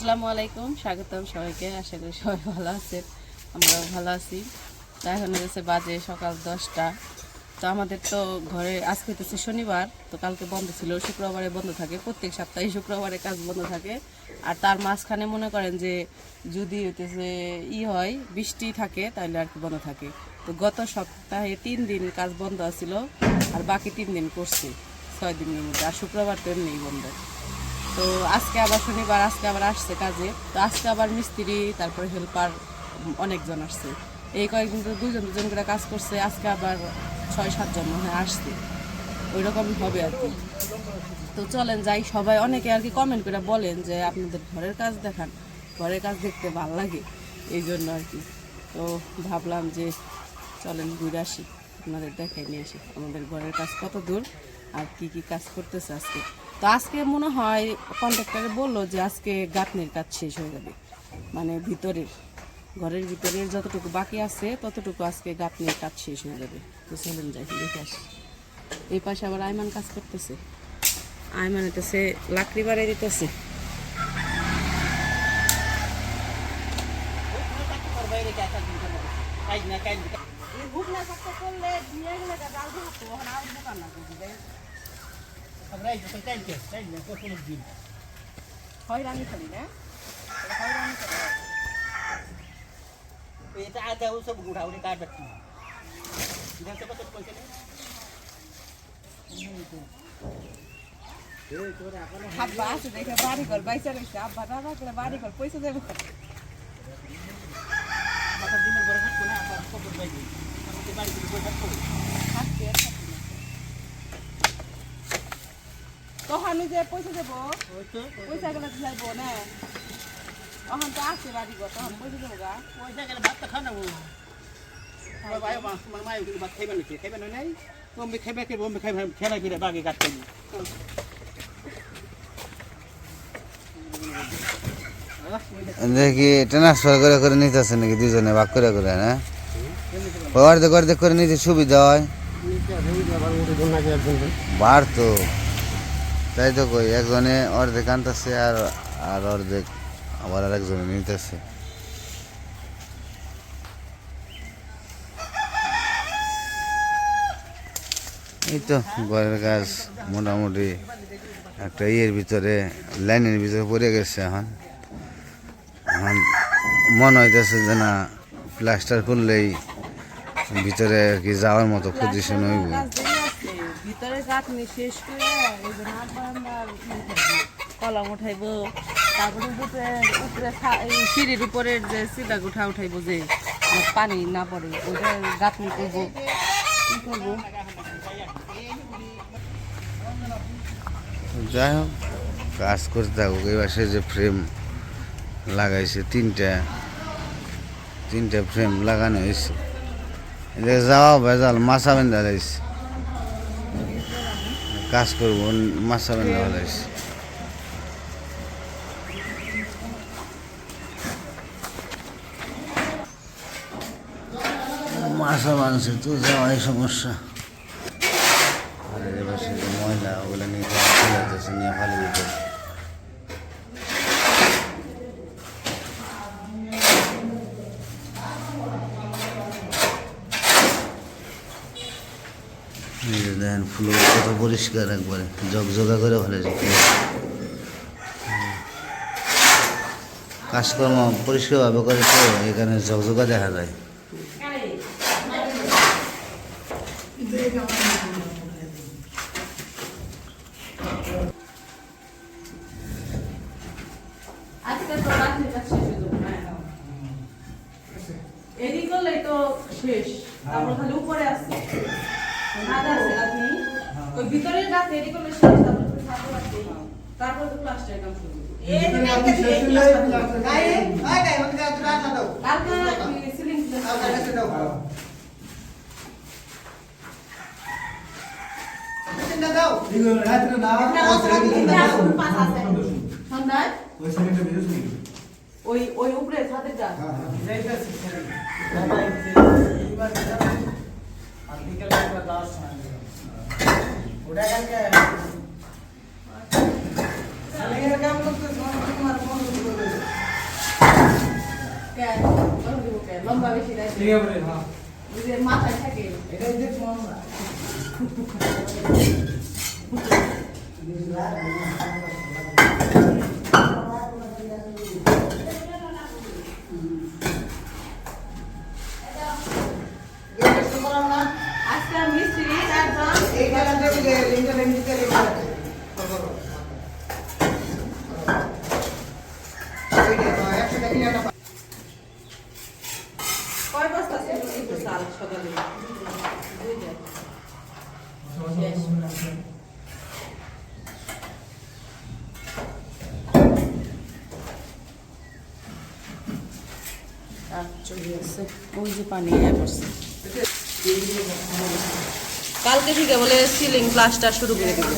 আসসালামু আলাইকুম, স্বাগতম সবাইকে। আশা করি সবাই ভালো আছেন, আমরাও ভালো আছি। তো এখন হচ্ছে বাজে সকাল 10টা। তো আমাদের তো ঘরে আজকে হচ্ছে শনিবার, তো কালকে বন্ধ ছিল, শুক্রবারে বন্ধ থাকে, প্রত্যেক সপ্তাহে শুক্রবারে কাজ বন্ধ থাকে। আর তার মাঝখানে মনে করেন যে যদি হইতেছে হয় বৃষ্টি থাকে তাহলে আর কি বন্ধ থাকে। তো গত সপ্তাহে 3 দিন কাজ বন্ধ আছিল, আর বাকি 3 দিন করছে 6 দিনের মধ্যে। আর শুক্রবার তো এমনিই বন্ধ। তো আজকে আবার শনিবার, আজকে আবার আসছে কাজে। তো আজকে আবার মিস্ত্রি, তারপরে হেল্পার অনেকজন আসছে। এই কয়েকদিন তো দুজন দুজন করে কাজ করছে, আজকে আবার 6-7 জন মনে হয় আসছে, ওই রকমই হবে আর কি। তো চলেন যাই। সবাই অনেকে আর কি কমেন্ট করে বলেন যে আপনাদের ঘরের কাজ দেখান, ঘরের কাজ দেখতে ভালো লাগে, এই জন্য আর কি। তো ভাবলাম যে চলেন ঘুরে আসি, আপনাদের দেখাই নিয়ে আসি আমাদের ঘরের কাজ কত দূর আর কি কি কাজ করতেছে আজকে। তো আজকে মনে হয় কন্ট্রাক্টরে বললো যে আজকে গাঁথনির কাজ শেষ হয়ে যাবে, মানে ভিতরের ঘরের ভিতরের যতটুকু বাকি আছে ততটুকু আজকে গাঁথনির কাজ শেষ হয়ে যাবে। তো চলেন যাই দেখে আসি। এই পাশে আবার আইমান কাজ করতেছে, আইমান হইতেছে লাকড়ি বাড়াই দিতেছে। হয়রানি খালি না, হয়রানি খালি এটা আদা ও সব গুড়াউনি কাট বাকি ইদাতে কত পয়সা নেই আব্বা আছে দেখে বাড়ি ঘর বাইসা রয়েছে। আব্বা দাদা করে বাড়ি ঘর পয়সা দেবো। মাথা দিনের পরে থাকবো না, আবার খবর পাইবি আমাদের বাড়ি থেকে পয়সা থাকবো তখন যে পয়সা দেবো, ওই তো পয়সা গেলে যাইবো না। তখন তো আছে বাড়ি ঘর, তখন পয়সা দেবো গা। পয়সা গেলে ভাত তো খাও না ও ভাই আমার মায়ের কিন্তু ভাত খাইবে নাকি খাইবে না নাই বম্বে খাইবে কে বম্বে খাইবে খেলা ফিরে বাগে কাটতে দেখি ট্রান্সফার করে করে নিতেছে নাকি দুজনে ভাগ করে করে, না অর্ধেক অর্ধেক করে নিতে সুবিধা হয়। বার তো তাই তো কই, একজনে অর্ধেক আনতেছে আর আর অর্ধেক আবার আর একজনে নিতেছে। এই তো ঘরের কাজ মোটামুটি একটা ইয়ের ভিতরে, লাইনের ভিতরে পড়ে গেছে। এখন এখন মনে হইতেছে যে না প্লাস্টার করলেই ভিতরে আর কি যাওয়ার মতো পজিশন হইব। ভিতরে গাঁথনি শেষ করে এই যে নাট বারান্দার কলম উঠাইবো, তারপরে উপরে সিঁড়ির উপরের যে সিধা গুঠা উঠাইবো, যে পানি না পড়ে ওইটা গাঁথনি করবো। কি করবো যাই হোক কাজ করতে থাকুক। এই পাশে যে ফ্রেম লাগাইছে তিনটা ফ্রেম লাগানো হয়েছে, এদিকে যাওয়া ভেজাল, মাছা বেঁধা লাইছে, কাজ করবো মাছা বেঁধা লাইছে। মাছা বানছে তো যাওয়াই সমস্যা। আর এর পাশে যে ময়লা ওগুলো নিয়ে ফেলে দিতেছে, নিয়ে ফালি দিতেছে। দেখেন ফ্লোর কত পরিষ্কার, একবারে জগজগা করে ফেলেছে। কাজকর্ম পরিষ্কারভাবে করে তো এখানে জগজগা দেখা যায়। এদিক করলেই তো শেষ, তারপর খালি উপরে আছে ওই ভিতরের গাছ এদিক করলে শেষ, তারপর তো প্লাস্টারের কাম শুরু। ওই ওই উপরে ছাদের গাছ ওটা লম্বা বেশি নাই মাথায় থাকে এটাই দেখবো আমরা আজকাল মিস্ত্রি একদম এই কারণে কয় বস্তা ছিল কিন্তু চাল সকালে ওই যে পানি করছে কালকে থেকে বলে সিলিং প্লাস্টার শুরু করে দিবে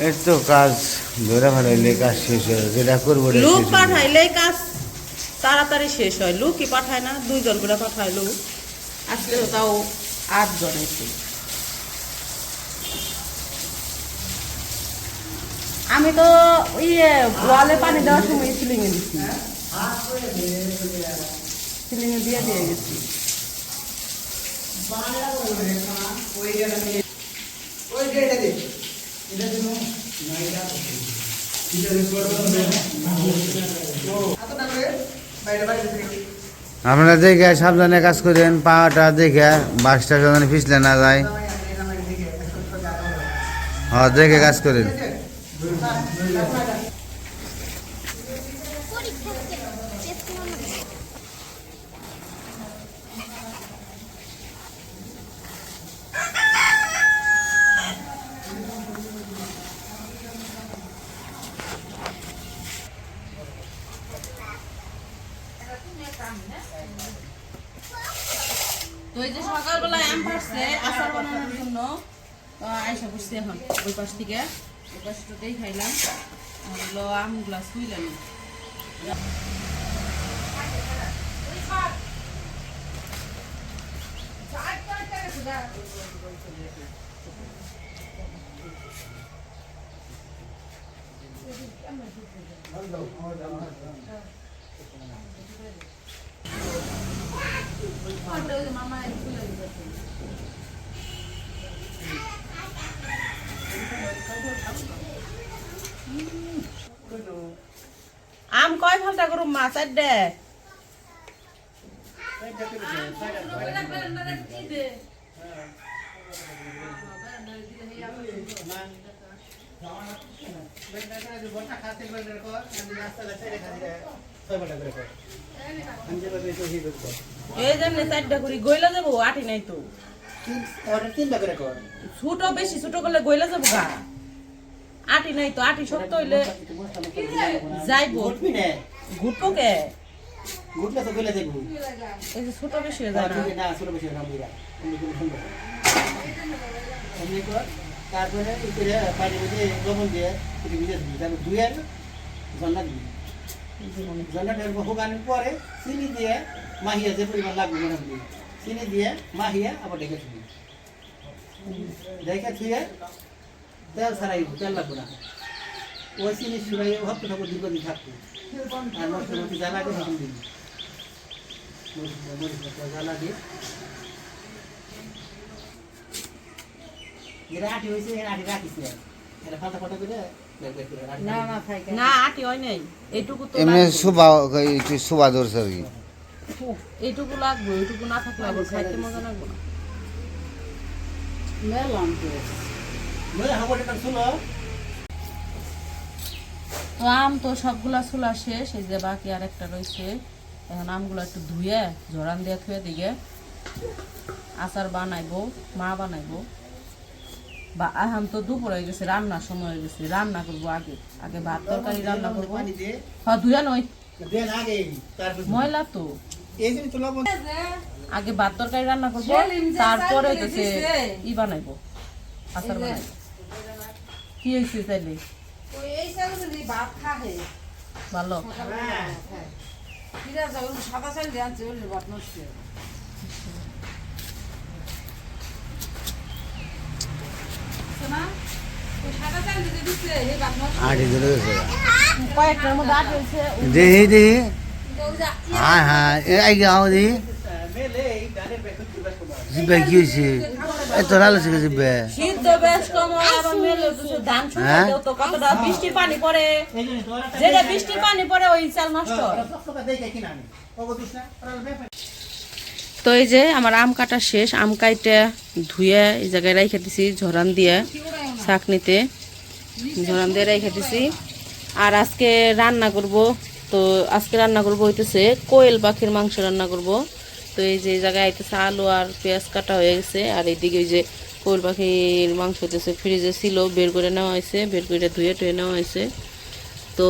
এর তো কাজ ধরে ফেলাইলে কাজ শেষ হয় যেটা করবো ওটা লোক শেষ হবে। পাঠাইলে কাজ তাড়াতাড়ি শেষ হয় লোকই পাঠায় না 2 জন করে পাঠায় লোক আজকে তো তাও 8 জন এসে আমি তো ইয়ে ওয়ালে পানি দেওয়ার সময় সিলিং এ দিচ্ছি সিলিং এ দিয়ে গেছি আপনারা দেখে সাবধানে কাজ করেন পাটা দেখে বাসটা যেন পিছলে না যায় হ্যাঁ দেখে কাজ করেন তো এই যে সকালবেলায় আম পাড়ছে আচার বানানোর জন্য তো আয়সা বসছে এখন ওই পাশ থেকে ওই পাশটাতেই খাইলাম হলো আমগুলা শুইলাম আম কয় ফালটা করুম মাছ আড্ডে এই জন্য 4টা করি গইলা যাবো আটি নাই তো ছোট বেশি ছোট করলে গইলা যাবো গা আটি নাই তো আটি শক্ত হইলে যাইবো ঘুরবো কে ঘুরলে তো গেলে দেখবো এই যে ছোট বেশি হয়ে যায় না না ছোট বেশি তারপরে পানি মধ্যে লবণ দিয়ে ভিজে দিবি তারপর ধুয়ে জন্না দিবি জন্নাটা শুকানোর পরে চিনি দিয়ে মাহিয়া যে পরিমাণ লাগবে মনে হবি চিনি দিয়ে মাহিয়া আবার ডেকে থুবি ডেকে থুয়ে তেল ছাড়াই তেল লাগবে না ওই চিনি সুরাই ভাবতে থাকবো দীর্ঘদিন থাকতো আর মশলামতি যা লাগে তখন দিবি জ্বালা দিয়ে যেটা আটি হয়েছে আটি রাখিস না এটা ফাটা ফাটা করে না আটি হয় নাই এইটুকু তো এমনি লাগবে। শোভা একটু শোভা ধরছে আর কি এইটুকু লাগবে এইটুকু না থাকলে আবার খাইতে মজা লাগবে না মেলাম তো নয় হাবড়টা শুনো তো আম তো সবগুলা ছোলা শেষ এই যে বাকি আরেকটা রয়েছে এখন আমগুলো একটু ধুয়ে জোরান দিয়ে থুয়ে দিকে আচার বানাইবো মা বানাইবো বা এখন তো দুপুর হয়ে গেছে রান্নার সময় হয়ে গেছে রান্না করবো আগে আগে ভাত তরকারি রান্না করবো পানি দিয়ে হ্যাঁ ধুয়ে নয় দেন আগে তারপর ময়লা তো এই জন্য তো লবণ আগে ভাত তরকারি রান্না করবো তারপরে হচ্ছে ই বানাইবো আচার বানাইবো কি হয়েছে তাইলে এই চালগুলি ভাত খাহে ভালো কিরা যাবে সাদা চাল দিয়ে আনছে ওই ভাত নষ্ট না সাদা চাল দিতে দিচ্ছে এই ভাত নষ্ট আটি ধরে গেছে কয়েকটার মধ্যে আট হয়েছে দেখি দেখি ওই যা হ্যাঁ হ্যাঁ এই গাও দেখি মেলে এই গানের ব্যাগ করতে পারবো না জিব্বে কি হয়েছে এত লাল আছে জিব্বে শীত তো বেশ কম আবার মেলে উঠেছে ধান শুকিয়ে দেও তো কতটা বৃষ্টির পানি পড়ে এই জন্য তোরা যেটা বৃষ্টির পানি পড়ে ওই চাল নষ্ট হয়। সবটা দেখে কিনা আমি ওগো দিস না ওরা ব্যাপার তো এই যে আমার আম কাটা শেষ আম কাইটে ধুয়ে এই জায়গায় রেখে দিছি ঝরান দিয়ে ছাকনিতে ঝরান দিয়ে রেখে দিছি আর আজকে রান্না করব তো আজকে রান্না করব হইতেছে কোয়েল পাখির মাংস রান্না করব তো এই যে জায়গায় আইতেছে আলু আর পেঁয়াজ কাটা হয়ে গেছে আর এইদিকে ওই যে কোয়েল পাখির মাংস হইতেছে ফ্রিজে ছিল বের করে নেওয়া হয়েছে বের করে ধুয়ে টুয়ে নেওয়া হয়েছে তো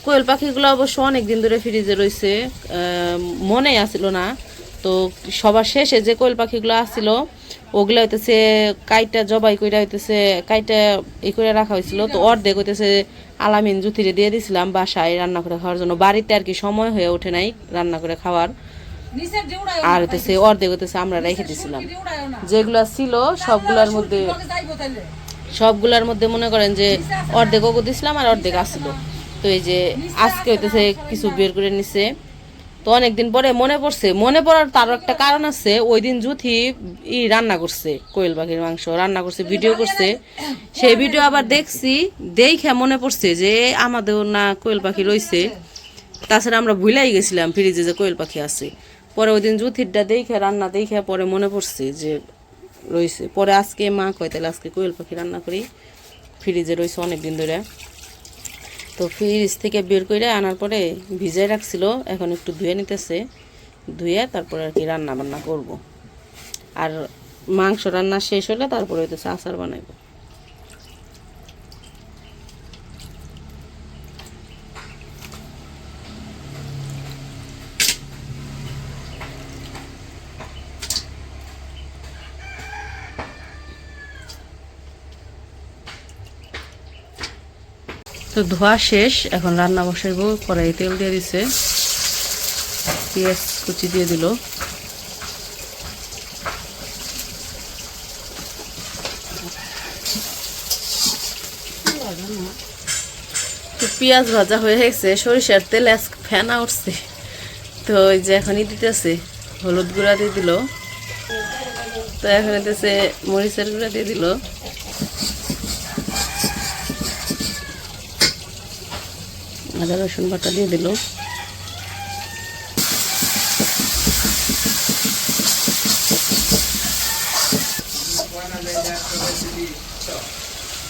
কোয়েল পাখিগুলো অবশ্য অনেক দিন ধরে ফ্রিজে রয়েছে মনে আসছিল না তো সবার শেষে যে কোয়েল পাখিগুলো আসছিল ওগুলো হইতেছে কাইটা জবাই কইরা হইতেছে কাইটা ই করে রাখা হয়েছিল তো অর্ধেক হইতেছে আলামিন জুতিরে দিয়ে দিছিলাম বাসায় রান্না করে খাওয়ার জন্য বাড়িতে আর কি সময় হয়ে ওঠে নাই রান্না করে খাওয়ার নিচের যে উড়ায় আর হইতেছে অর্ধেক হইতেছে আমরা রেখে দিছিলাম যে উড়ায় না যেগুলো ছিল সবগুলোর মধ্যে যাইবো তাইলে সবগুলোর মধ্যে মনে করেন যে অর্ধেক ওগো দিছিলাম আর অর্ধেক আসছিল তো এই যে আজকে হইতেছে কিছু বের করে নিছে তো অনেকদিন পরে মনে পড়ছে মনে পড়ার তারও একটা কারণ আছে ওই দিন জুথি রান্না করছে কোয়েল পাখির মাংস রান্না করছে ভিডিও করছে সেই ভিডিও আবার দেখছি দেখে মনে পড়ছে যে আমাদের না কোয়েল পাখি রয়েছে তাছাড়া আমরা ভুলাই গেছিলাম ফ্রিজে যে কোয়েল পাখি আছে পরে ওই দিন জুথিরটা দেখে রান্না দেখে পরে মনে পড়ছে যে রয়েছে পরে আজকে মা কয় তাহলে আজকে কোয়েল পাখি রান্না করি ফ্রিজে রয়েছে অনেক দিন ধরে তো ফ্রিজ থেকে বের করে আনার পরে ভিজাই রাখছিল এখন একটু ধুয়ে নিতেছে ধুয়ে তারপরে আর কি রান্না বান্না করব আর মাংস রান্না শেষ হলে তারপরে হইতেছে আচার বানাইব তো ধোয়া শেষ এখন রান্না বসাইব কড়াই তেল দিয়ে দিছে পেঁয়াজ কুচি দিয়ে দিল তো পেঁয়াজ ভাজা হয়ে গেছে সরিষার তেল ফেনা উঠছে তো ওই যে এখনই দিতেছে হলুদ গুঁড়া দিয়ে দিল তো এখন দিতেছে মরিচের গুঁড়া দিয়ে দিল আদা রসুন বাটা দিয়ে দিল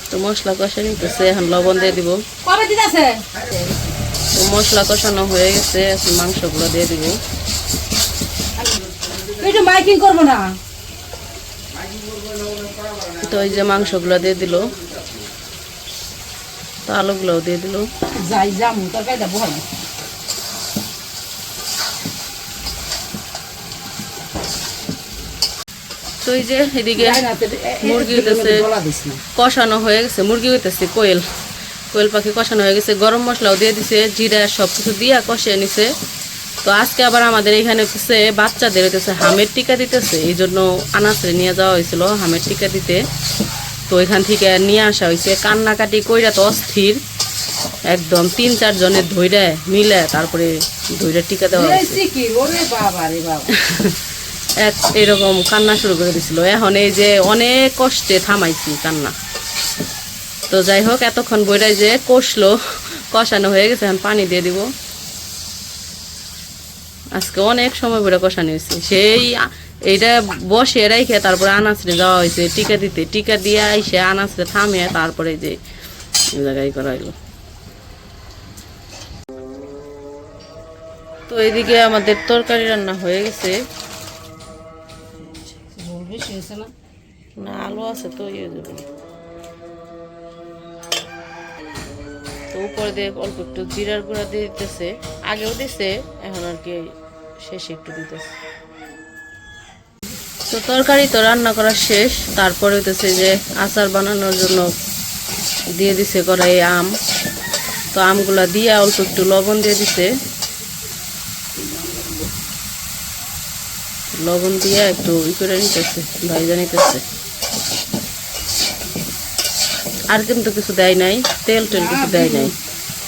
তো মশলা কষা নিতেছে এখন লবণ দিয়ে দিব কবে দিতেছে তো মশলা কষানো হয়ে গেছে এখন মাংসগুলো দিয়ে দিব একটু মাইকিং করবো না তো এই যে মাংসগুলো দিয়ে দিল তো আলুগুলোও দিয়ে দিল যাই যামু তরকারিটা বহাই তো এই যে এদিকে মুরগি হইতেছে কষানো হয়ে গেছে মুরগি হইতেছে কোয়েল কোয়েল পাখি কষানো হয়ে গেছে গরম মশলাও দিয়ে দিছে জিরা সব কিছু দিয়া কষিয়ে নিছে তো আজকে আবার আমাদের এখানে হচ্ছে বাচ্চাদের হইতেছে হামের টিকা দিতেছে এই জন্য আনাসে নিয়ে যাওয়া হয়েছিল হামের টিকা দিতে তো এখান থেকে নিয়ে আসা হয়েছে কান্নাকাটি কইরা তো অস্থির একদম 3-4 জনের ধইরা মিলে তারপরে ধইরা টিকা দেওয়া হয়েছে কি ওরে বাবা রে বাবা এরকম কান্না শুরু করে দিছিল এখন এই যে অনেক কষ্টে থামাইছি কান্না তো যাই হোক এতক্ষণ বইটাই যে কষলো কষানো হয়ে গেছে এখন পানি দিয়ে দিব আজকে অনেক সময় বইটা কষানো হয়েছে সেই এইটা বসে রেখে তারপরে আনাসরে যাওয়া হয়েছে টিকা দিতে টিকা দিয়ে আইসে আনাসরে থামিয়ে তারপরে যে জায়গায় করা হইলো তো এইদিকে আমাদের তরকারি রান্না হয়ে গেছে বেশি হয়েছে না না আলু আছে তো ইয়ে যাবে তো উপরে দিয়ে অল্প একটু জিরার গুঁড়া দিয়ে দিতেছে আগেও দিছে এখন আর কি শেষে একটু দিতেছে তো তরকারি তো রান্না করা শেষ তারপরে হইতেছে যে আচার বানানোর জন্য দিয়ে দিছে কড়াই আম তো আমগুলা দিয়ে অল্প একটু লবণ দিয়ে দিছে লবণ দিয়ে একটু ই করে নিতেছে ভাইজা নিতেছে আর কিন্তু কিছু দেয় নাই, তেল কিছু দেয় নাই,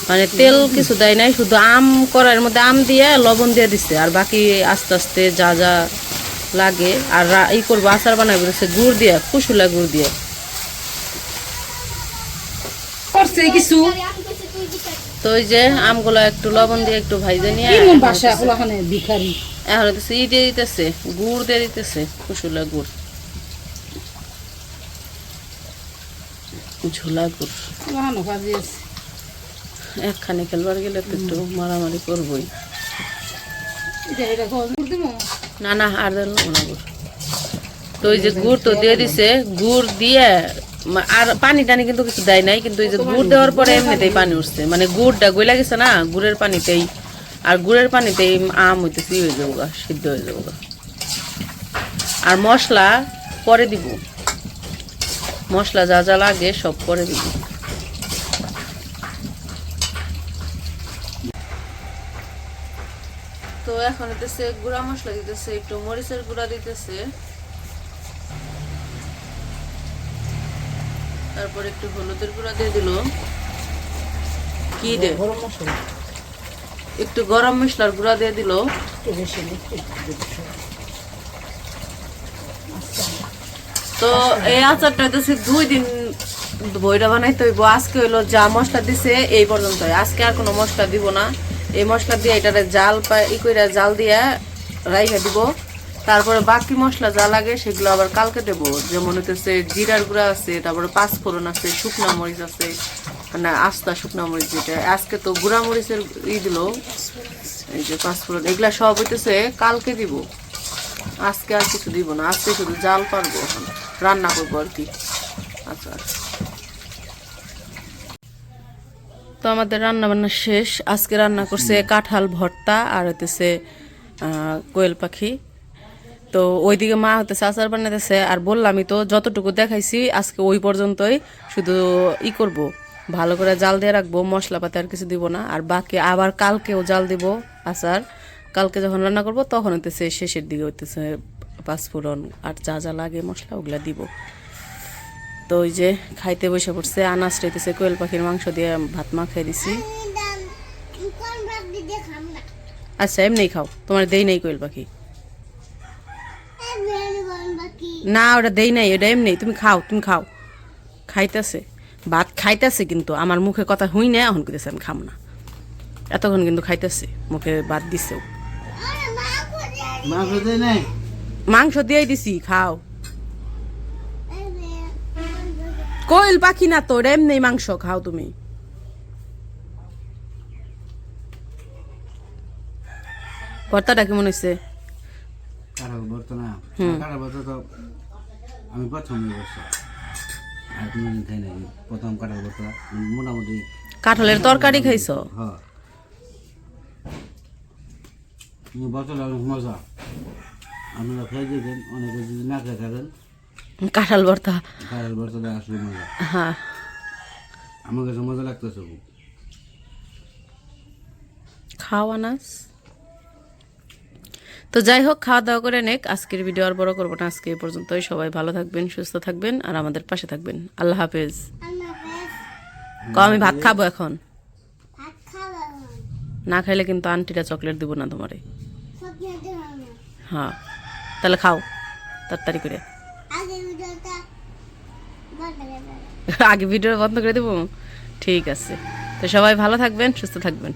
মানে তেল কিছু দেয় নাই, শুধু আম করার মধ্যে আম দিয়ে লবণ দিয়ে দিচ্ছে, আর বাকি আস্তে আস্তে যা যা লাগে আর ই করবো আচার বানাবো হচ্ছে গুড় দিয়ে, কুসুলা গুড় দিয়ে। করছে কিছু তো ওই যে আমগুলো একটু লবণ দিয়ে একটু ভাইজে নিয়ে কি মন বাসা ওখানে ভিখারি এখন হচ্ছে ই দিয়ে দিতেছে, গুড় দিয়ে দিতেছে, কুসুলা গুড়, ঝোলা গুড়। ওখানে কাজে আছে একখানে খেলবার গেলে তো একটু মারামারি করবোই। এটা গুড় দিব না না আর দেন না গুড়। তো ওই যে গুড় তো দিয়ে দিছে, গুড় দিয়ে আর পানি টানি কিন্তু কিছু দেয় নাই, কিন্তু এই যে গুড় দেওয়ার পরে এমনিতেই পানি উঠছে, মানে গুড়টা গইলা গেছে না গুড়ের পানিতেই, আর গুড়ের পানিতেই আম হইতেছে হয়ে যাবো গা, সিদ্ধ হয়ে যাবো গা। আর মশলা পরে দিব, মশলা যা যা লাগে সব পরে দিব। তো এখন দিতেছে গুঁড়া মশলা দিতেছে, একটু মরিচের গুঁড়া দিতেছে, তারপর একটু হলুদের গুঁড়া দিয়ে দিল, কি দে গরম মশলা একটু গরম মশলার গুঁড়া দিয়ে দিল। একটু বেশি তো এই আচারটা দিচ্ছে 2 দিন বইটা বানাইতে হইব। আজকে হইলো যা মশলা দিছে এই পর্যন্ত, আজকে আর কোনো মশলা দিব না। এই মশলা দিয়ে এটারে জাল কইরা জাল দিয়ে রাইখা দিব, তারপরে বাকি মশলা যা লাগে সেগুলো আবার কালকে দেবো। যেমন হইতেছে জিরার গুঁড়া আছে, তারপরে পাঁচফোড়ন আছে, শুকনা মরিচ আছে, মানে আস্তা শুকনা মরিচ যেটা, আজকে তো গুঁড়া মরিচের দিল, এই যে পাঁচফোড়ন, এগুলা সব হইতেছে কালকে দিব, আজকে আর কিছু দিব না। আজকে শুধু জাল পারবো, এখন রান্না করবো আর কি। আচ্ছা, তো আমাদের রান্না বান্না শেষ। আজকে রান্না করছে কাঁঠাল ভর্তা আর হইতেছে কোয়েল পাখি। তো ওইদিকে মা হতেছে আচার বানাইতেছে, আর বললামই তো যতটুকু দেখাইছি আজকে ওই পর্যন্তই, শুধু ই করব ভালো করে জাল দিয়ে রাখবো, মশলাপাতি আর কিছু দিব না। আর বাকি আবার কালকেও জাল দিব আচার, কালকে যখন রান্না করব তখন হইতেছে শেষের দিকে হইতেছে পাঁচফোড়ন আর যা যা লাগে মশলা ওগুলা দিব। তো ওই যে খাইতে বসে পড়ছে, আনাজ রইতেছে কোয়েল পাখির মাংস দিয়ে ভাত মাখাই দিছি। আচ্ছা এমনি খাও, তোমার দেই নাই কোয়েল পাখি, না ওটা দেই নাই, ওটা এমনি তুমি খাও, তুমি খাও। খাইতেছে ভাত খাইতেছে, কিন্তু আমার মুখে কথা হুই না, এখন কইতেছে আমি খাম না, এতক্ষণ কিন্তু খাইতেছে, মুখে ভাত দিছেও। মাংস দিয়েই দিছি, খাও। কোয়েল পাখি না তো, ওটা এমনি মাংস, খাও তুমি। ভর্তাটা কেমন হয়েছে? কাঁঠাল ভর্তা না, কাঁঠাল ভর্তা তো আমি প্রথমই করছি, আর কোনোদিন খাই নাই, প্রথম কাঁঠাল ভর্তা। মোটামুটি কাঁঠালের তরকারি খাইছো? হ্যাঁ, বছর অনেক মজা, আপনারা খেয়ে দেখেন, অনেকে যদি না খেয়ে থাকেন কাঁঠাল ভর্তা, কাঁঠাল ভর্তাটা আসলে মজা, হ্যাঁ আমার কাছে মজা লাগতেছে খুব। খাওয়া নাস। তো যাই হোক, খাওয়া দাওয়া করে নেক, আজকের ভিডিও আর বড় করবো না, আজকে এই পর্যন্তই। সবাই ভালো থাকবেন, সুস্থ থাকবেন, আর আমাদের পাশে থাকবেন। আল্লাহ হাফেজ। আমি ভাত খাবো এখন, না খাইলে কিন্তু আন্টিটা চকলেট দিব না তোমারে। হ্যাঁ তাহলে খাও তাড়াতাড়ি করে, আগে ভিডিও বন্ধ করে দেবো। ঠিক আছে, তো সবাই ভালো থাকবেন, সুস্থ থাকবেন।